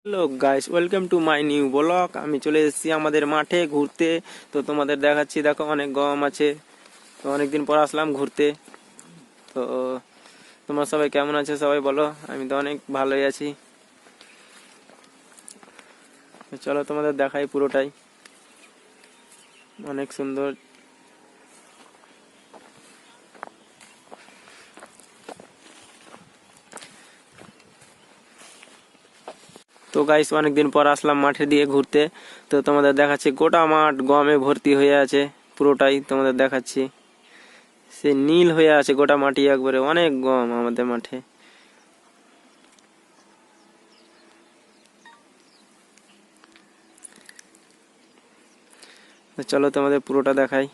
Hello guys, welcome to my new blog. আমি চলে এসেছি আমাদের মাঠে ঘুরতে। তো তোমাদের দেখাচ্ছি, দেখো অনেক গম আছে। তো অনেকদিন পর আসলাম ঘুরতে। তো তোমরা সবাই কেমন আছে সবাই বলো। আমি তো অনেক ভালোই আছি। তো চলো তোমাদের দেখাই পুরোটাই, অনেক সুন্দর। তো গাইস, অনেকদিন পর আসলাম মাঠে দিয়ে ঘুরতে। তো তোমাদের দেখাচ্ছি, গোটা মাঠ গমে ভর্তি হয়ে আছে। পুরোটাই তোমাদের দেখাচ্ছি, সে নীল হয়ে আছে গোটা মাটি, একবারে অনেক গম আমাদের মাঠে। তো চলো তোমাদের পুরোটা দেখাই।